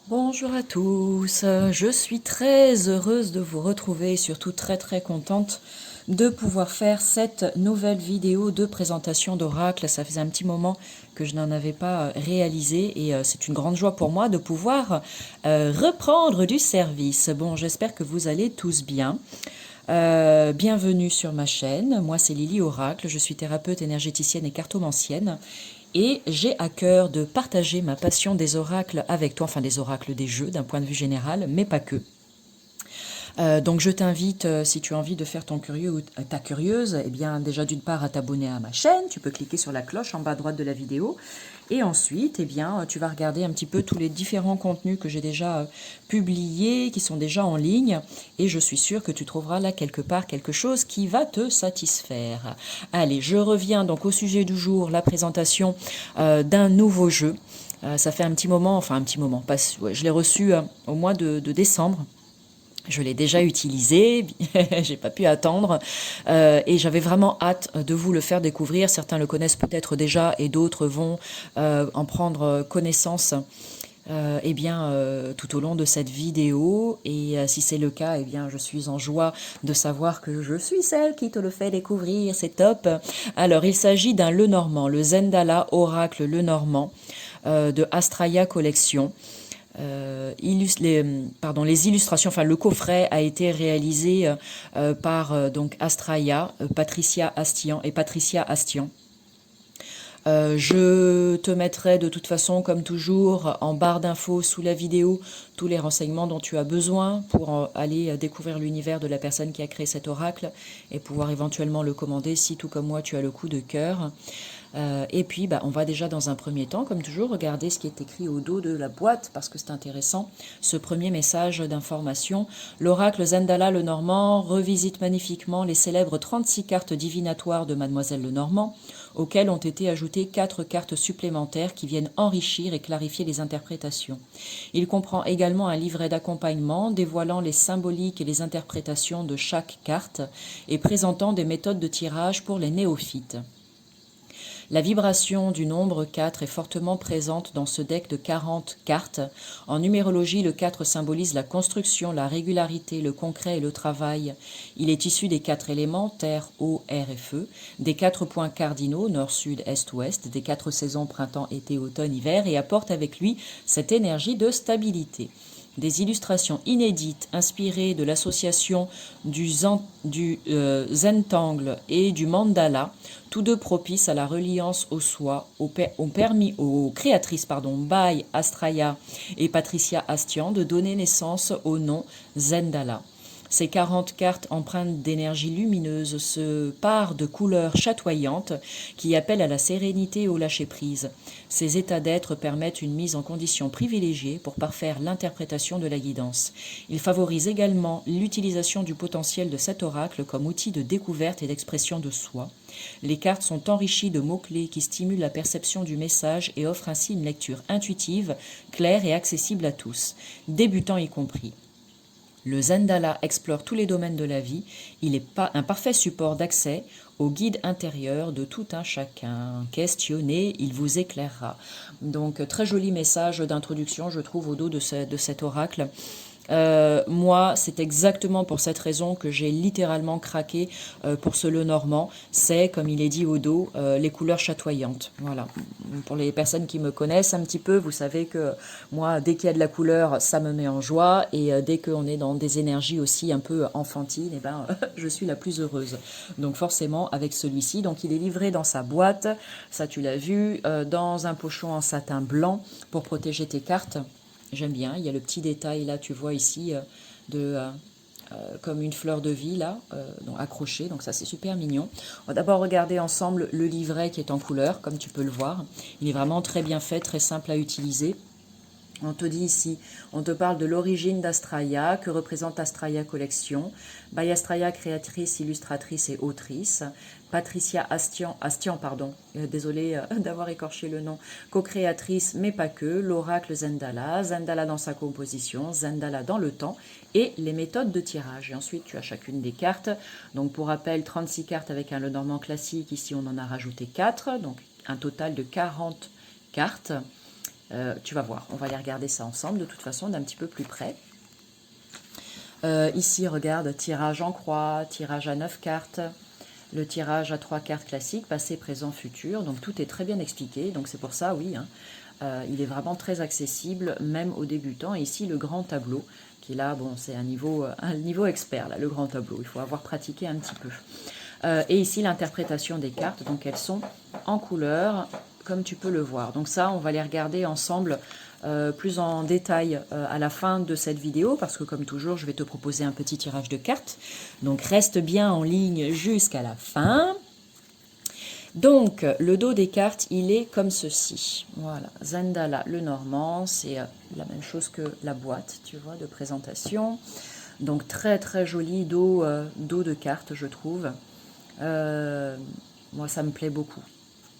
Bonjour à tous, je suis très heureuse de vous retrouver et surtout très contente de pouvoir faire cette nouvelle vidéo de présentation d'Oracle. Ça faisait un petit moment que je n'en avais pas réalisé et c'est une grande joie pour moi de pouvoir reprendre du service. Bon, j'espère que vous allez tous bien. Bienvenue sur ma chaîne, moi c'est Lily Oracle, je suis thérapeute énergéticienne et cartomancienne et j'ai à cœur de partager ma passion des oracles avec toi, enfin des oracles des jeux d'un point de vue général, mais pas que. Donc je t'invite, si tu as envie de faire ton curieux ou ta curieuse, eh bien déjà d'une part à t'abonner à ma chaîne, tu peux cliquer sur la cloche en bas à droite de la vidéo, et ensuite, eh bien, tu vas regarder un petit peu tous les différents contenus que j'ai déjà publiés, qui sont déjà en ligne, et je suis sûre que tu trouveras là quelque part quelque chose qui va te satisfaire. Allez, je reviens donc au sujet du jour, la présentation d'un nouveau jeu. Ça fait un petit moment, enfin un petit moment, ouais, je l'ai reçu au mois de décembre. Je l'ai déjà utilisé, j'ai pas pu attendre et j'avais vraiment hâte de vous le faire découvrir. Certains le connaissent peut-être déjà et d'autres vont en prendre connaissance tout au long de cette vidéo. Et si c'est le cas, eh bien, je suis en joie de savoir que je suis celle qui te le fait découvrir. C'est top. Alors, il s'agit d'un Lenormand, le Zendala Oracle Lenormand de Astraya Collection. Les illustrations, enfin le coffret a été réalisé par donc Astraya, Patricia Astian et Patricia Astian. Je te mettrai de toute façon, comme toujours, en barre d'infos sous la vidéo, tous les renseignements dont tu as besoin pour aller découvrir l'univers de la personne qui a créé cet oracle et pouvoir éventuellement le commander si, tout comme moi, tu as le coup de cœur. Et puis, on va déjà dans un premier temps, comme toujours, regarder ce qui est écrit au dos de la boîte, parce que c'est intéressant, ce premier message d'information. L'oracle Zendala Lenormand revisite magnifiquement les célèbres 36 cartes divinatoires de Mademoiselle Lenormand, auxquelles ont été ajoutées 4 cartes supplémentaires qui viennent enrichir et clarifier les interprétations. Il comprend également un livret d'accompagnement dévoilant les symboliques et les interprétations de chaque carte et présentant des méthodes de tirage pour les néophytes. La vibration du nombre 4 est fortement présente dans ce deck de 40 cartes. En numérologie, le 4 symbolise la construction, la régularité, le concret et le travail. Il est issu des 4 éléments, terre, eau, air et feu, des 4 points cardinaux, nord, sud, est, ouest, des 4 saisons, printemps, été, automne, hiver, et apporte avec lui cette énergie de stabilité. Des illustrations inédites inspirées de l'association du Zentangle et du Mandala, tous deux propices à la reliance au soi, aux créatrices Bai Astraya et Patricia Astian de donner naissance au nom Zendala. Ces 40 cartes empreintes d'énergie lumineuse se parent de couleurs chatoyantes qui appellent à la sérénité et au lâcher-prise. Ces états d'être permettent une mise en condition privilégiée pour parfaire l'interprétation de la guidance. Ils favorisent également l'utilisation du potentiel de cet oracle comme outil de découverte et d'expression de soi. Les cartes sont enrichies de mots-clés qui stimulent la perception du message et offrent ainsi une lecture intuitive, claire et accessible à tous, débutants y compris. Le Zendala explore tous les domaines de la vie. Il est un parfait support d'accès au guide intérieur de tout un chacun. Questionnez, il vous éclairera. Donc, très joli message d'introduction, je trouve, au dos de cet oracle. Moi, c'est exactement pour cette raison que j'ai littéralement craqué pour ce Lenormand. C'est, comme il est dit au dos, les couleurs chatoyantes. Voilà. Pour les personnes qui me connaissent un petit peu, vous savez que moi, dès qu'il y a de la couleur, ça me met en joie. Et dès qu'on est dans des énergies aussi un peu enfantines, eh ben, je suis la plus heureuse. Donc forcément, avec celui-ci, donc il est livré dans sa boîte, ça tu l'as vu, dans un pochon en satin blanc pour protéger tes cartes. J'aime bien, il y a le petit détail là, tu vois ici, comme une fleur de vie là, accrochée, donc ça c'est super mignon. On va d'abord regarder ensemble le livret qui est en couleur, comme tu peux le voir. Il est vraiment très bien fait, très simple à utiliser. On te dit ici, on te parle de l'origine d'Astraya, que représente Astraya Collection. By Astraya, créatrice, illustratrice et autrice. Patricia Astian, désolée d'avoir écorché le nom, co-créatrice, mais pas que, l'oracle Zendala, Zendala dans sa composition, Zendala dans le temps, et les méthodes de tirage. Et ensuite, tu as chacune des cartes. Donc, pour rappel, 36 cartes avec un Lenormand classique. Ici, on en a rajouté 4, donc un total de 40 cartes. Tu vas voir, on va aller regarder ça ensemble de toute façon d'un petit peu plus près. Ici, regarde, tirage en croix, tirage à 9 cartes, le tirage à 3 cartes classiques, passé, présent, futur. Donc tout est très bien expliqué, donc c'est pour ça, oui, hein, il est vraiment très accessible, même aux débutants. Et ici, le grand tableau, qui là, bon, c'est un niveau expert, là, le grand tableau. Il faut avoir pratiqué un petit peu. Et ici, l'interprétation des cartes, donc elles sont en couleur, comme tu peux le voir. Donc ça, on va les regarder ensemble plus en détail à la fin de cette vidéo, parce que comme toujours, je vais te proposer un petit tirage de cartes. Donc reste bien en ligne jusqu'à la fin. Donc, le dos des cartes, il est comme ceci. Voilà, Zendala, le Normand, c'est la même chose que la boîte, tu vois, de présentation. Donc, très très joli dos de cartes, je trouve. Moi, ça me plaît beaucoup.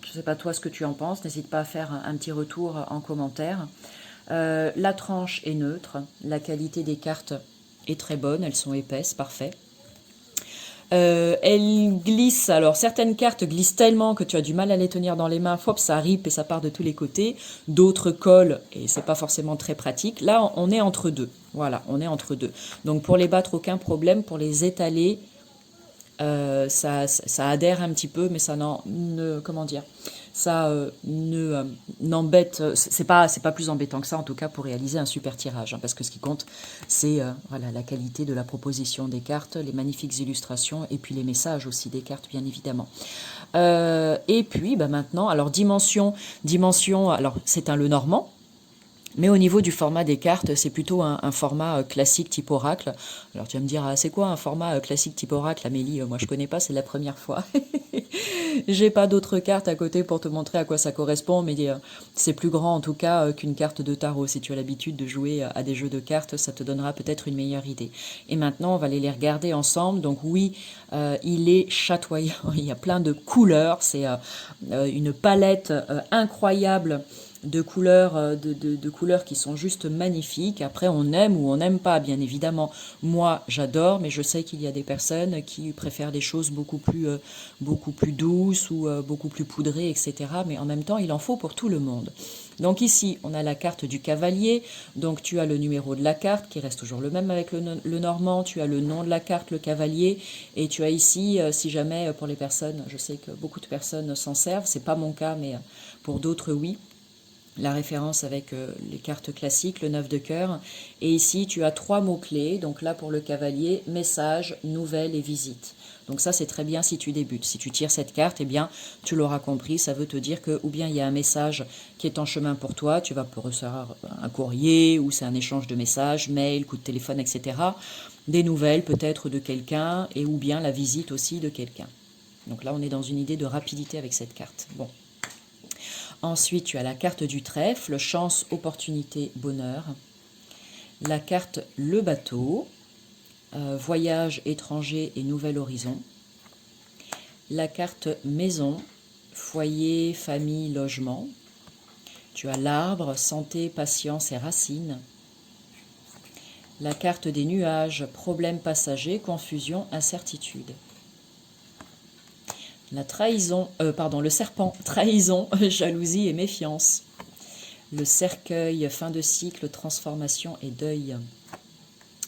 Je ne sais pas toi ce que tu en penses, n'hésite pas à faire un petit retour en commentaire. La tranche est neutre, la qualité des cartes est très bonne, elles sont épaisses, parfait. Elle glisse, alors certaines cartes glissent tellement que tu as du mal à les tenir dans les mains, hop, ça rip et ça part de tous les côtés, d'autres collent et c'est pas forcément très pratique. Là, on est entre deux, voilà, on est entre deux. Donc pour les battre, aucun problème, pour les étaler, ça adhère un petit peu, mais ça comment dire, ça n'embête, c'est pas plus embêtant que ça en tout cas pour réaliser un super tirage, hein, parce que ce qui compte c'est voilà, la qualité de la proposition des cartes, les magnifiques illustrations et puis les messages aussi des cartes bien évidemment. Et puis bah, maintenant, alors dimension, alors c'est un Lenormand. Mais au niveau du format des cartes, c'est plutôt un format classique type oracle. Alors tu vas me dire, ah, c'est quoi un format classique type oracle, Amélie? Moi je connais pas, c'est la première fois. J'ai pas d'autres cartes à côté pour te montrer à quoi ça correspond, mais c'est plus grand en tout cas qu'une carte de tarot. Si tu as l'habitude de jouer à des jeux de cartes, ça te donnera peut-être une meilleure idée. Et maintenant, on va aller les regarder ensemble. Donc oui, il est chatoyant, il y a plein de couleurs, c'est une palette incroyable de couleurs, de couleurs qui sont juste magnifiques. Après, on aime ou on n'aime pas, bien évidemment. Moi, j'adore, mais je sais qu'il y a des personnes qui préfèrent des choses beaucoup plus douces ou beaucoup plus poudrées, etc. Mais en même temps, il en faut pour tout le monde. Donc ici, on a la carte du cavalier. Donc tu as le numéro de la carte qui reste toujours le même avec le normand. Tu as le nom de la carte, le cavalier. Et tu as ici, si jamais pour les personnes, je sais que beaucoup de personnes s'en servent. C'est pas mon cas, mais pour d'autres, oui. La référence avec les cartes classiques, le 9 de cœur. Et ici, tu as 3 mots-clés. Donc là, pour le cavalier, message, nouvelle et visite. Donc ça, c'est très bien si tu débutes. Si tu tires cette carte, eh bien, tu l'auras compris, ça veut te dire que ou bien il y a un message qui est en chemin pour toi, tu vas recevoir un courrier, ou c'est un échange de messages, mail, coup de téléphone, etc. Des nouvelles peut-être de quelqu'un, et ou bien la visite aussi de quelqu'un. Donc là, on est dans une idée de rapidité avec cette carte. Bon. Ensuite, tu as la carte du trèfle, chance, opportunité, bonheur. La carte le bateau, voyage, étranger et nouvel horizon. La carte maison, foyer, famille, logement. Tu as l'arbre, santé, patience et racines. La carte des nuages, problèmes passagers, confusion, incertitude. La trahison, le serpent, trahison, jalousie et méfiance. Le cercueil, fin de cycle, transformation et deuil.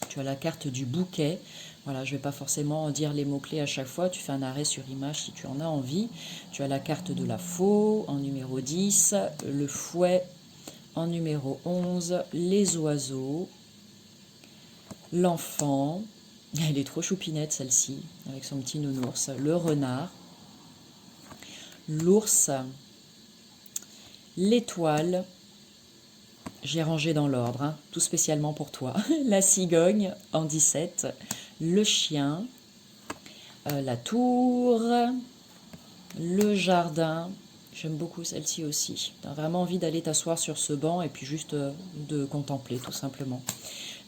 Tu as la carte du bouquet. Voilà, je ne vais pas forcément dire les mots-clés à chaque fois. Tu fais un arrêt sur image si tu en as envie. Tu as la carte de la faux en numéro 10. Le fouet en numéro 11. Les oiseaux. L'enfant. Elle est trop choupinette celle-ci, avec son petit nounours. Le renard. L'ours, l'étoile, j'ai rangé dans l'ordre, hein, tout spécialement pour toi, la cigogne en 17, le chien, la tour, le jardin, j'aime beaucoup celle-ci aussi, tu as vraiment envie d'aller t'asseoir sur ce banc et puis juste de contempler tout simplement.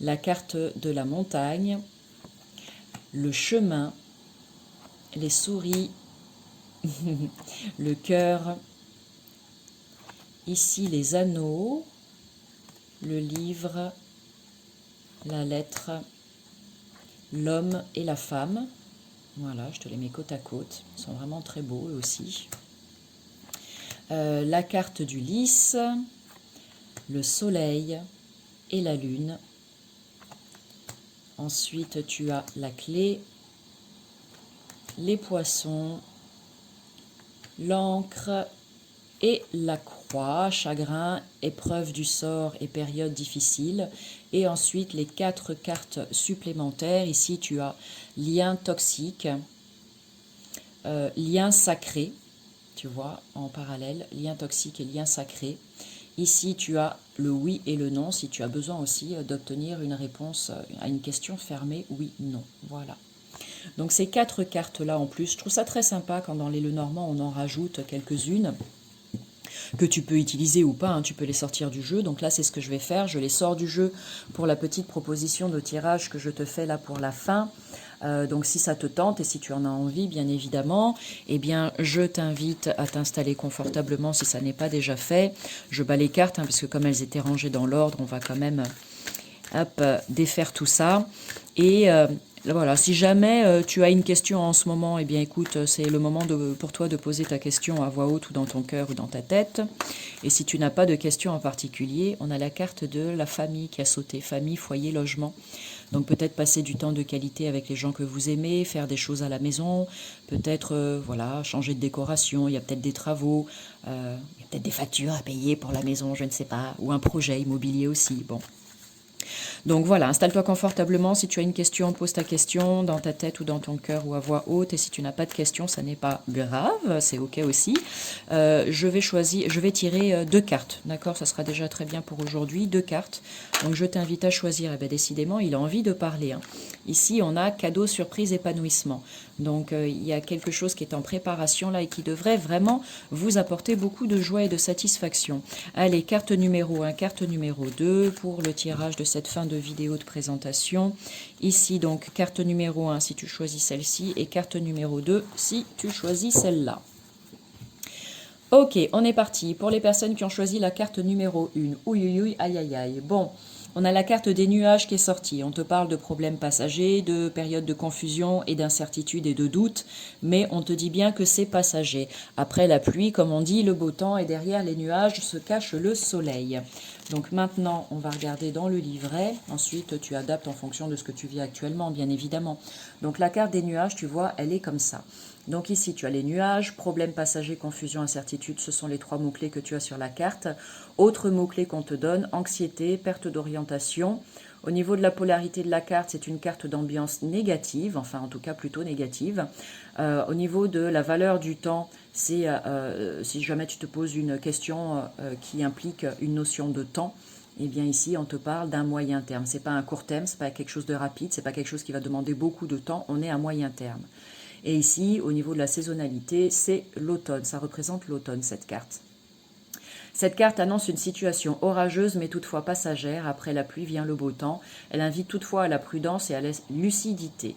La carte de la montagne, le chemin, les souris, le cœur, ici les anneaux, le livre, la lettre, l'homme et la femme. Voilà, je te les mets côte à côte, ils sont vraiment très beaux eux aussi. La carte du lys, le soleil et la lune. Ensuite, tu as la clé, les poissons, l'encre et la croix, chagrin, épreuve du sort et période difficile. Et ensuite, les 4 cartes supplémentaires. Ici, tu as lien toxique, lien sacré, tu vois, en parallèle, lien toxique et lien sacré. Ici, tu as le oui et le non, si tu as besoin aussi d'obtenir une réponse à une question fermée, oui, non. Voilà. Donc ces 4 cartes-là en plus, je trouve ça très sympa quand dans les Lenormand, on en rajoute quelques-unes que tu peux utiliser ou pas, hein, tu peux les sortir du jeu. Donc là, c'est ce que je vais faire. Je les sors du jeu pour la petite proposition de tirage que je te fais là pour la fin. Donc si ça te tente et si tu en as envie, bien évidemment, eh bien, je t'invite à t'installer confortablement si ça n'est pas déjà fait. Je bats les cartes, hein, parce que comme elles étaient rangées dans l'ordre, on va quand même défaire tout ça. Et voilà, si jamais tu as une question en ce moment, eh bien écoute, c'est le moment pour toi de poser ta question à voix haute ou dans ton cœur ou dans ta tête. Et si tu n'as pas de question en particulier, on a la carte de la famille qui a sauté, famille, foyer, logement. Donc peut-être passer du temps de qualité avec les gens que vous aimez, faire des choses à la maison, peut-être voilà, changer de décoration, il y a peut-être des travaux, il y a peut-être des factures à payer pour la maison, je ne sais pas, ou un projet immobilier aussi, bon. Donc voilà, installe-toi confortablement. Si tu as une question, pose ta question dans ta tête ou dans ton cœur ou à voix haute. Et si tu n'as pas de question, ça n'est pas grave, c'est ok aussi. Je vais tirer 2 cartes, d'accord? Ça sera déjà très bien pour aujourd'hui, 2 cartes. Donc je t'invite à choisir. Eh bien, décidément, il a envie de parler, hein. Ici, on a cadeau, surprise, épanouissement. Donc il y a quelque chose qui est en préparation là et qui devrait vraiment vous apporter beaucoup de joie et de satisfaction. Allez, carte numéro 1, carte numéro 2 pour le tirage de cette fin de vidéo de présentation. Ici donc carte numéro 1 si tu choisis celle-ci et carte numéro 2 si tu choisis celle-là. Ok, on est parti. Pour les personnes qui ont choisi la carte numéro 1, ouïouïouï, aïe aïe aïe. Bon, on a la carte des nuages qui est sortie. On te parle de problèmes passagers, de périodes de confusion et d'incertitude et de doute, mais on te dit bien que c'est passager. Après la pluie, comme on dit, le beau temps et derrière les nuages se cache le soleil. Donc maintenant, on va regarder dans le livret. Ensuite, tu adaptes en fonction de ce que tu vis actuellement, bien évidemment. Donc la carte des nuages, tu vois, elle est comme ça. Donc ici, tu as les nuages, problèmes passagers, confusion, incertitude, ce sont les 3 mots-clés que tu as sur la carte. Autres mots-clés qu'on te donne, anxiété, perte d'orientation. Au niveau de la polarité de la carte, c'est une carte d'ambiance négative, enfin en tout cas plutôt négative. Au niveau de la valeur du temps, c'est si jamais tu te poses une question qui implique une notion de temps, eh bien ici on te parle d'un moyen terme. C'est pas un court terme, c'est pas quelque chose de rapide, c'est pas quelque chose qui va demander beaucoup de temps, on est à moyen terme. Et ici, au niveau de la saisonnalité, c'est l'automne. Ça représente l'automne, cette carte. Cette carte annonce une situation orageuse, mais toutefois passagère. Après la pluie vient le beau temps. Elle invite toutefois à la prudence et à la lucidité.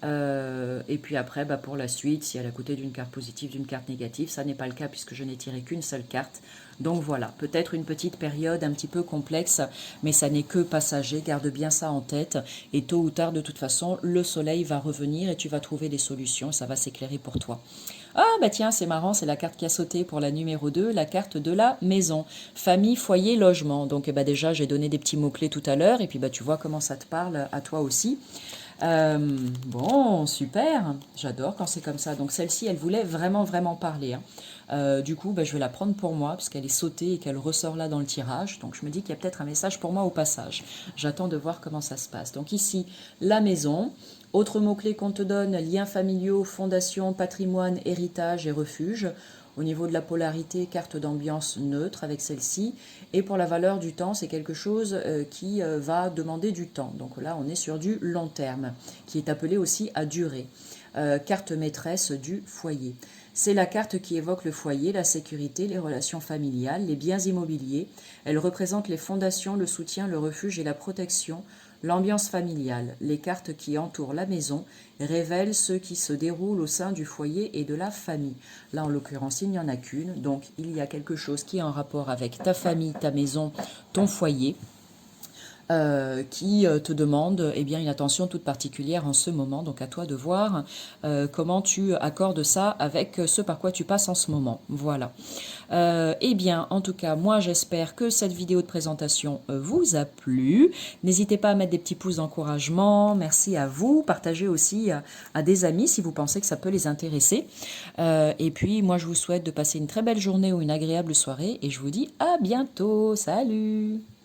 Et puis après, pour la suite, si elle a côté d'une carte positive, d'une carte négative, ça n'est pas le cas puisque je n'ai tiré qu'une seule carte. Donc voilà, peut-être une petite période un petit peu complexe, mais ça n'est que passager, garde bien ça en tête. Et tôt ou tard, de toute façon, le soleil va revenir et tu vas trouver des solutions, ça va s'éclairer pour toi. Ah bah tiens, c'est marrant, c'est la carte qui a sauté pour la numéro 2, la carte de la maison. Famille, foyer, logement. Donc déjà, j'ai donné des petits mots-clés tout à l'heure, et puis tu vois comment ça te parle à toi aussi. Bon, super, j'adore quand c'est comme ça. Donc celle-ci, elle voulait vraiment, vraiment parler, hein. Du coup, je vais la prendre pour moi, parce qu'elle est sautée et qu'elle ressort là dans le tirage. Donc je me dis qu'il y a peut-être un message pour moi au passage. J'attends de voir comment ça se passe. Donc ici, la maison. Autres mots-clés qu'on te donne, liens familiaux, fondation, patrimoine, héritage et refuge. Au niveau de la polarité, carte d'ambiance neutre avec celle-ci. Et pour la valeur du temps, c'est quelque chose qui va demander du temps. Donc là, on est sur du long terme, qui est appelé aussi à durer. Carte maîtresse du foyer. C'est la carte qui évoque le foyer, la sécurité, les relations familiales, les biens immobiliers. Elle représente les fondations, le soutien, le refuge et la protection. L'ambiance familiale, les cartes qui entourent la maison, révèlent ce qui se déroule au sein du foyer et de la famille. Là, en l'occurrence, il n'y en a qu'une, donc il y a quelque chose qui est en rapport avec ta famille, ta maison, ton foyer. qui te demande eh bien, une attention toute particulière en ce moment. Donc à toi de voir comment tu accordes ça avec ce par quoi tu passes en ce moment. Voilà. Eh bien, en tout cas, moi j'espère que cette vidéo de présentation vous a plu. N'hésitez pas à mettre des petits pouces d'encouragement. Merci à vous. Partagez aussi à des amis si vous pensez que ça peut les intéresser. Et puis, moi je vous souhaite de passer une très belle journée ou une agréable soirée. Et je vous dis à bientôt. Salut!